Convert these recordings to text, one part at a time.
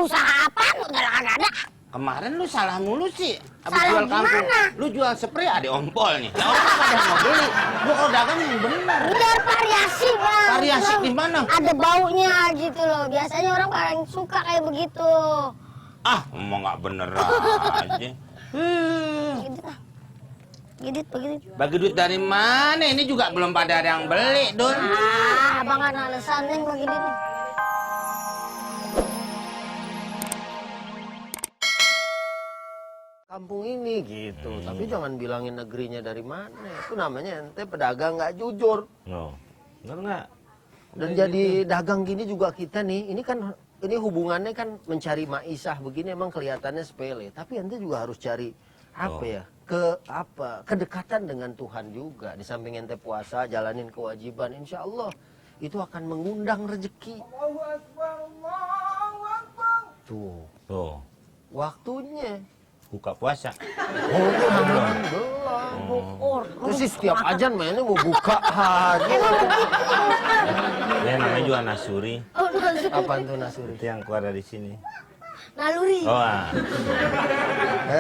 usaha apa? Udah kagak ada. Kemarin lu salah mulu sih. Abis Salah jual kangkung, gimana? lu jual spray ada ompol nih. Nah, orang pada mau beli. Lu kalau dagang yang benar. Biar variasi, Bang. Variasi di mana? Ada baunya gitu loh. Biasanya orang paling suka kayak begitu. Ah, emang nggak bener aja. Gitu lah. Gidit, begitu. Bagi duit dari mana? Ini juga belum pada ada yang beli, Dun. Ah, abang kan alasan yang begini nih. Kampung ini gitu, tapi jangan bilangin negerinya dari mana. Itu namanya ente pedagang nggak jujur. No, bener nggak? Dan jadi dagang gini juga kita nih, ini hubungannya kan mencari maisah begini emang kelihatannya sepele, tapi ente juga harus cari kedekatan dengan Tuhan juga. Di samping ente puasa, jalanin kewajiban, insya Allah itu akan mengundang rezeki. Tuh, Waktunya. buka puasa. Terus sih setiap ajan mainnya mau buka aja. Ya namanya juga nasuri. Oh, naluri. Apaan tuh nasuri? Itu yang keluar dari sini. Naluri. Oh, ah.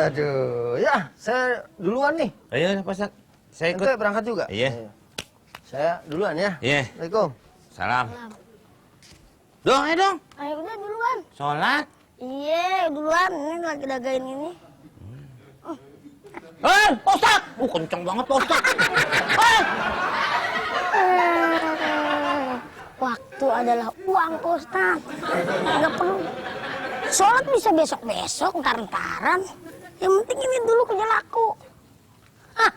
Aduh, ya saya duluan nih. Ayo, Pak. Saya ikut. Ente berangkat juga? Iya. Saya duluan ya. Iya. Assalamualaikum. Salam. Dong, ayo dong. Ayo udah duluan. Sholat. Iya, duluan. Ini lagi dagain ini. Postak! Kenceng banget, Postak. Waktu adalah uang, Ustaz. Nggak perlu. Sholat bisa besok-besok, ntar-ntaran. Yang penting ini dulu kerja laku. Hah.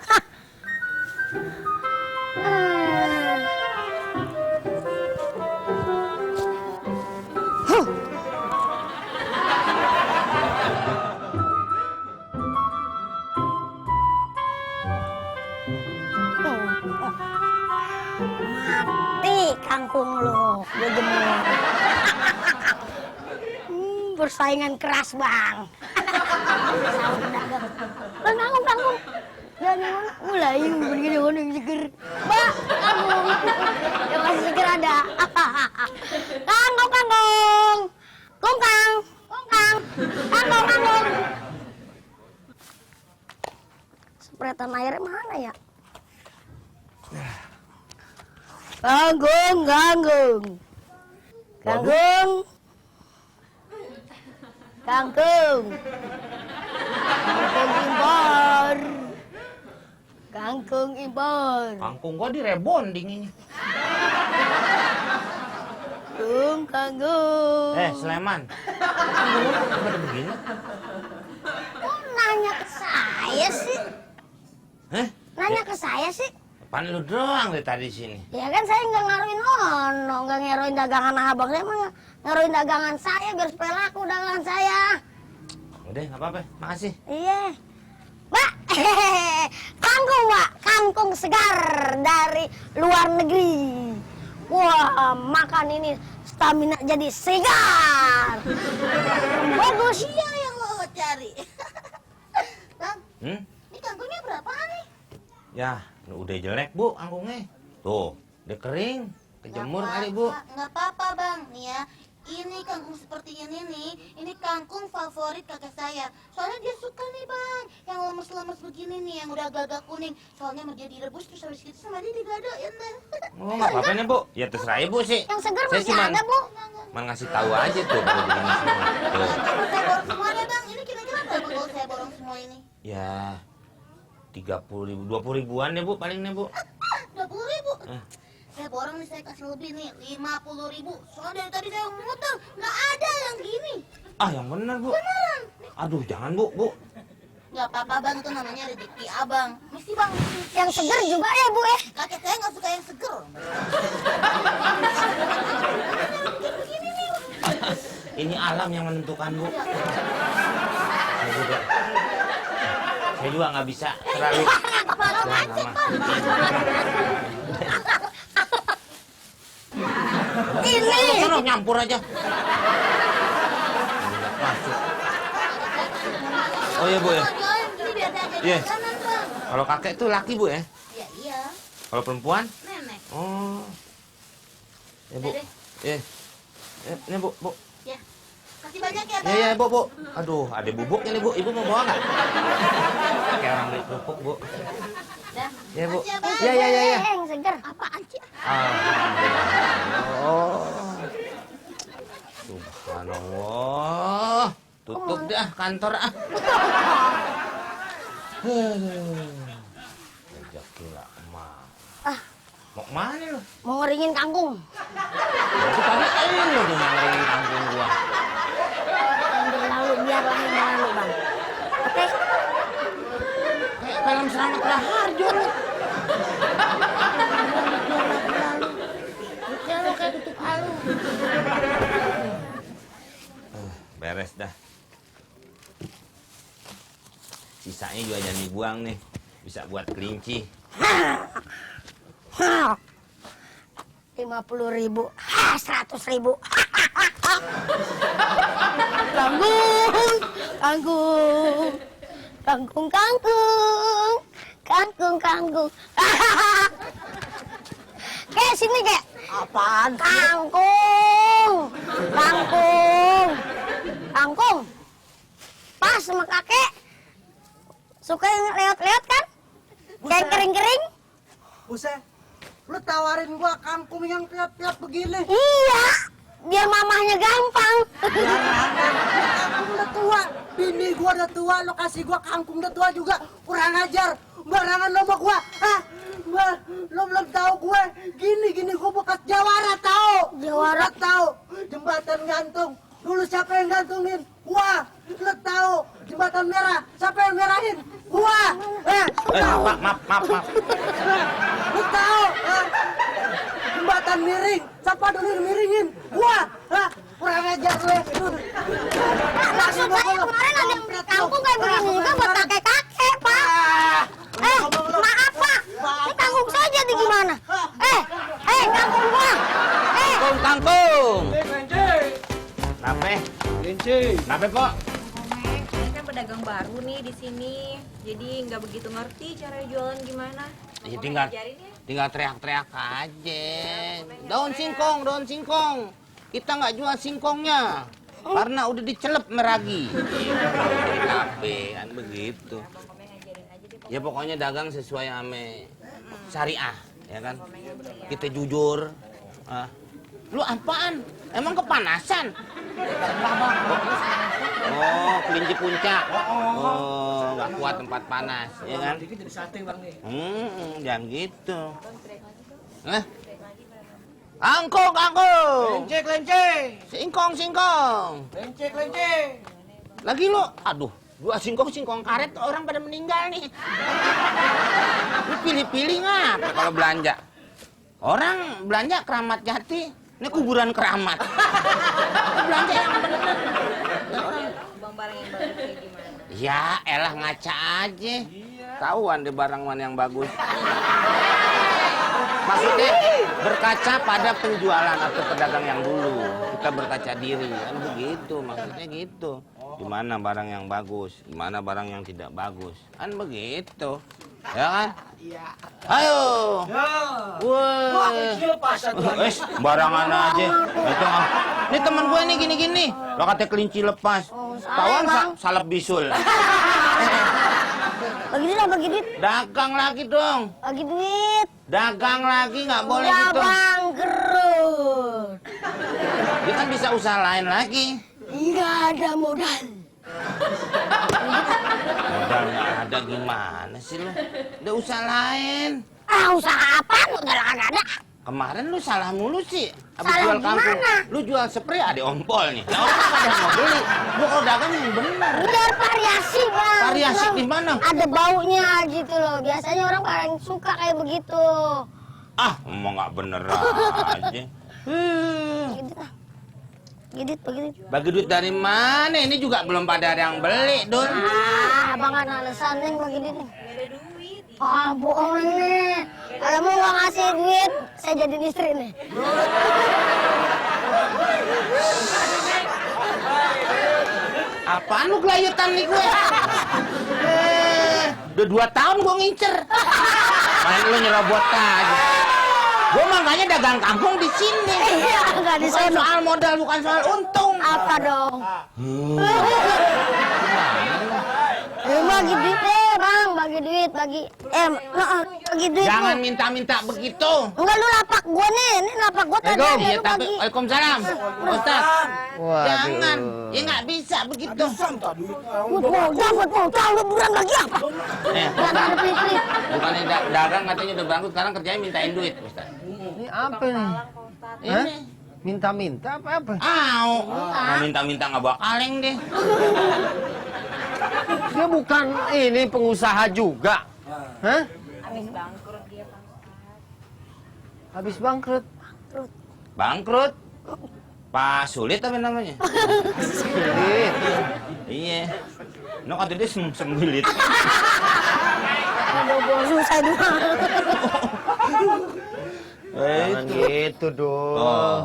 Hah. Mati kangkung lo, gue jemur. Persaingan keras, Bang. Kangkung. Jangan mulai begini yang seger. Mbak, kangkung. Yang masih seger ada. Kangkung. Kungkang. Kangkung. Sepretan airnya mana ya? Kangkung. Kangkung impor. Kangkung gua direbonding ini. Kangkung. Sleman. Kenapa begini? Kok nanya ke saya sih? Hah? Nanya ke saya sih? Apaan lu doang dari tadi sini? Ya kan saya nggak ngaruhin nggak ngeroin dagangan abang. Saya mah ngaruhin dagangan saya biar supaya laku dagangan saya. Udah, nggak apa-apa. Makasih. Iya. Mbak, kangkung, Mbak. Kangkung segar dari luar negeri. Wah, makan ini stamina jadi segar. Bagus ya yang lo cari. Bang, ini kangkungnya berapa nih? Ya, udah jelek, Bu, kangkungnya. Tuh, udah kering. Kejemur kali, Bu. Nggak apa-apa, Bang. Nih ya, ini kangkung seperti ini nih. Ini kangkung favorit kakak saya. Soalnya dia suka nih, Bang. Yang lemes-lemes begini nih, yang udah agak-agak kuning. Soalnya mau dia direbus terus habis itu sama dia digadoin deh. Oh, nggak apa-apa nih, Bu. Ya terserah Ibu sih. Yang segar Saya masih cuman ada, Bu. ngasih tahu aja tuh kalau begini semua. Tuh. Saya borong semuanya, Bang. Ini kira-kira berapa kalau saya borong semua ini? Ya, 30.000, 20.000-an ya, Bu, paling nih, Bu. 20.000. Saya borong nih, saya kasih lebih nih, 50.000. Soalnya dari tadi saya muter, nggak ada yang gini. Ah, yang benar, Bu. Beneran. Aduh, jangan, Bu. Nggak apa-apa, Bang. Itu namanya rezeki abang. Mesti, Bang. Yang segar juga ya, Bu ya? Kakek saya nggak suka yang seger. Ini alam yang menentukan, Bu. Saya juga nggak bisa terlalu lama. Ini. Sono nyampur aja. Masuk. Oh iya, Bu ya. Iya. Kalau kakek tuh laki, Bu ya? Iya. Kalau perempuan? Nenek. Oh. Ya, Bu. Dede. Iya. Ini Bu, Bu. Ya. Kasih banyak ya, Bang. Ya, ya, Bu, Bu. Aduh, ada bubuknya nih, Bu. Ibu mau bawa nggak? Kayak orang beli kerupuk, Bu. Dah. Ya, Bu. Makasih ya, Bang. Ya, ya, ya, ya. Yang segar. Apaan sih? Alhamdulillah. Oh. Subhanallah. Tutup dah kantor ah. Rezeki lah emak. Ah, Mau kemana lu? mau ngeringin kangkung. Itu tadi lu tuh ngering kampung gua. Yang berlalu biarlah yang berlalu, Bang. Oke. Kayak film Selamat Raharjo nih. Lu kayak tutup halu. Beres dah. Sisanya juga jangan dibuang nih. Bisa buat kelinci. 50.000, 100.000. Kangkung, kangkung, kangkung, kangkung, kangkung, kangkung. Kek sini kek. Apaan? Kangkung, kangkung, kangkung. Pas sama kakek. Suka yang lewat-lewat kan? Kayak kering-kering. Buset, lu tawarin gua kangkung yang piat-piat begini. Iya, biar mamahnya gampang. Kangkung udah tua, bini gua udah tua, lu kasih gua kangkung udah tua juga. Kurang ajar, barangan lo sama gua. Hah? Lo belum tahu gue, gini gua bekas jawara tahu. Jawara? Lo tahu, jembatan gantung. Dulu siapa yang gantungin? Gua. Lo tahu, jembatan merah, siapa yang merahin? Gua. Maaf. Lu tahu, jembatan miring, siapa dulu yang miringin? Gua, kurang ajar lu. Maksud saya kemarin ada yang beli kangkung kayak begini juga buat kakek-kakek, Pak. Maaf, Pak. Ini kangkung saya jadi gimana? Kangkung gua. Kangkung. Nape? Nape, Pok? Ini kan pedagang baru nih di sini, jadi nggak begitu ngerti cara jualan gimana. Ya, Mau ngajarin ya? tinggal teriak-teriak aja. Daun singkong. Kita nggak jual singkongnya. Karena udah dicelep meragi. Nape kan begitu. Ya pokoknya dagang sesuai ame syariah, ya kan? Kita jujur. Lu apaan? Emang kepanasan? Oh, kelinci puncak. Oh, nggak kuat tempat panas, ya kan? Jangan gitu. Kangkung. Lence. Singkong. Lence. Lagi lu, aduh, dua singkong karet orang pada meninggal nih. Lu pilih-pilih ngapa kalau belanja? Orang belanja Keramat Jati, ini kuburan keramat. Lu belanja yang bener. Bang barang yang bagus kayak gimana? Ya, elah ngaca aja. Tahuan deh barang mana yang bagus. Maksudnya berkaca pada penjualan atau pedagang yang dulu. Kita berkaca diri, kan begitu. Maksudnya gitu. Gimana barang yang bagus, gimana barang yang tidak bagus. Kan begitu. Ya kan? Iya. Ayo. Wah, Wah. Barangan aja. Itu Ini teman gue nih gini-gini. Lo katanya kelinci lepas. Tawang salep bisul. Bagi duit. Dagang lagi dong. Bagi duit. Dagang lagi nggak boleh Udah gitu. bangkrut. Dia kan bisa usaha lain lagi. Nggak ada modal. Modal nggak ada gimana sih lo? Udah usaha lain. Usaha apa? Udah nggak ada. Kemarin lu salah mulu sih. Abis Salah jual kangkung. gimana? Lu jual spray ada ompol nih. Nah, orang pada yang mau beli. Lu kalau dagang yang bener. Biar variasi, Bang. Variasi Bang, di mana? Ada baunya gitu loh. Biasanya orang paling suka kayak begitu. Emang nggak bener aja. Gitu lah. Bagi duit. Bagi duit dari mana? Ini juga belum pada ada yang beli, Dun. Abang kan alasan nih bagi duit nih. Gak ada duit. Bohong nih. Kalau mau nggak ngasih duit, saya jadiin istri nih. Apaan lu gelayutan nih gue? Udah 2 tahun gue ngincer. Main lu nyerobot aja. Gua makanya dagang kangkung di sini. Iya, nggak di Bukan sono. soal modal, bukan soal untung. Apa dong? Bagi duit deh, Bang. Bagi duit, bagi duit. Jangan lu. minta-minta begitu. Enggak, lu lapak gua nih. Ini lapak gua tadi Assalamualaikum. ada Iya, lu tapi bagi. Waalaikumsalam. Ustaz. Waduh. Jangan. Ya nggak bisa begitu. Buat modal, lu buran bagi apa? Nggak ada pelit-pelit. Bukannya dagang katanya udah bangkrut, sekarang kerjanya mintain duit, Ustaz. Ini apa nih? Hah? Ini. Minta-minta apa? Mau minta-minta nggak bawa kaleng deh. Dia bukan ini pengusaha juga. Hah? Habis bangkrut dia, Pak. Habis bangkrut. Bangkrut? Pak Sulit apa namanya? Sulit. Iya. No kata dia sembilit. Aduh, susah juga. Jangan gitu dong. Oh.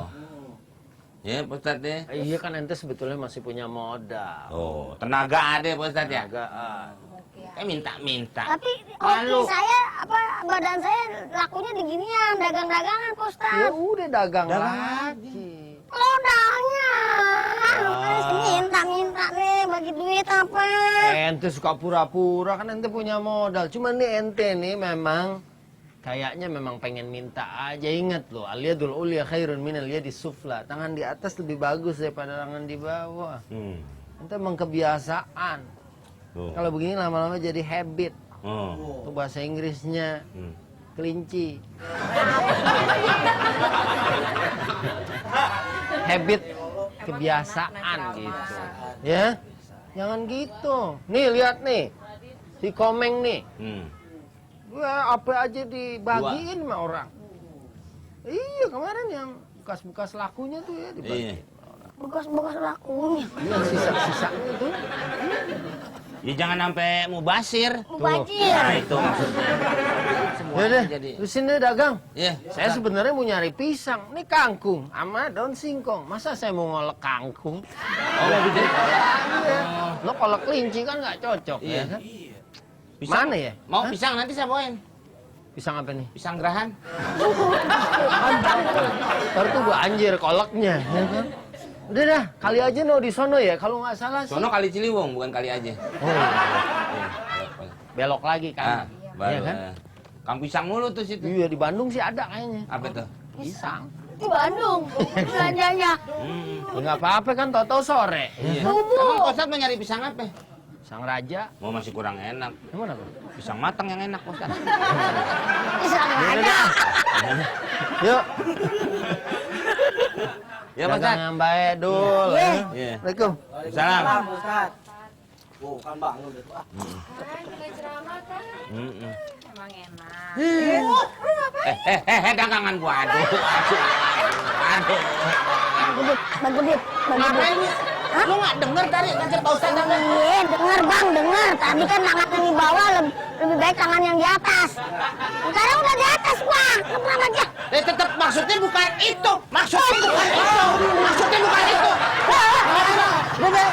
Ya, Pak Ustadz deh. Iya kan ente sebetulnya masih punya modal. Oh, tenaga ada Pak Ustadz ya? Tenagaan. Kayak minta-minta. Tapi Malu. hoki saya, badan saya lakunya di ginian, dagang-dagangan, Pak Ya Ustaz. udah dagang Dagang lagi. Modalnya. Minta-minta nih, bagi duit apa? Ente suka pura-pura kan ente punya modal. Cuman nih ente nih memang kayaknya memang pengen minta aja. Ingat loh, al-yadul ulya khairun minal yadis sufla. Tangan di atas lebih bagus daripada tangan di bawah. Ente emang kebiasaan. Kalau begini lama-lama jadi habit. Itu bahasa Inggrisnya kelinci. Habit kebiasaan gitu. Ya. Jangan gitu. Nih lihat nih. Si Komeng nih. Wah, apa aja dibagiin sama orang. Iya, kemarin yang bekas-bekas lakunya tuh ya dibagiin. Iya. Bekas-bekas lakunya. Iya, sisa-sisanya itu. Ya jangan sampai mubasir. Mubazir. Nah, itu maksudnya. Semua Ya deh, jadi. terusin deh dagang. Iya. Saya sebenarnya mau nyari pisang. Ini kangkung sama daun singkong. Masa saya mau ngolek kangkung? Oh, mau bikin Iya. Lo kolek kelinci kan nggak cocok Iya. ya kan? pisang. Mana ya? Mau Hah? pisang nanti saya bawain. Pisang apa nih? Pisang gerahan. Ntar tuh gua anjir koleknya. Ya kan? Udah dah, kali aja no di sono ya. Kalau nggak salah sih. Sono kali Ciliwung, bukan kali aja. Oh, iya. Belok lagi kan? Baru. Iya kan? Kang pisang mulu tuh situ. Iya di Bandung sih ada kayaknya. Apa tuh? Pisang. Di Bandung, belanjanya. Ya nggak apa-apa kan, tau-tau sore. Iya. Emang Pak Ustadz mau nyari pisang apa? Pisang raja. Mau masih kurang enak. Emang apa? Pisang matang yang enak, Pak Ustadz. Pisang aja. Yuk, Ya, Pak dagang Ustadz. yang baik dul. Iya. ya. Iya. Assalamualaikum. Salam. Ustaz. Oh, kan bangun itu. Juga ceramah kan? Emang enak. Dagangan gua. Aduh. Bagi duit. Ngapain nih? Lu nggak denger tadi ngajak Pak Ustadz dagang? Iya, dengar Bang, dengar. Tadi kan tangan yang di bawah lebih baik tangan yang di atas. Sekarang udah di atas, Bang. Tenang aja. Tetap maksudnya bukan itu. Maksudnya bukan itu. Maksudnya bukan itu. Udah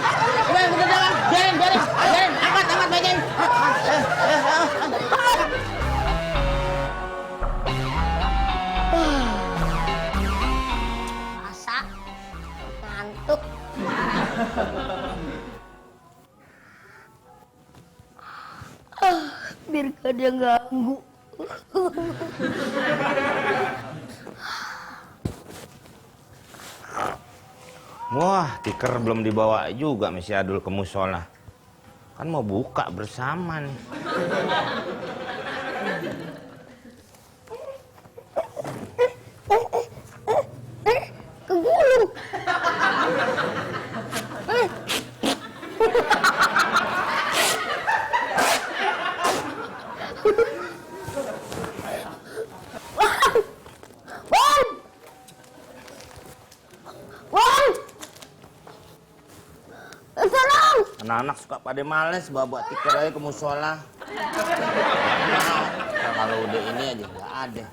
jalan. Biarin. Angkat bagian. Masa ngantuk. Biar gak ada yang ganggu. Wah, tikar belum dibawa juga Mas Adul ke musola. Kan mau buka bersama nih. Kegulung. Tolong. Anak-anak suka pada males bawa tikar aja ke musola. Kalau udah ini aja nggak ada.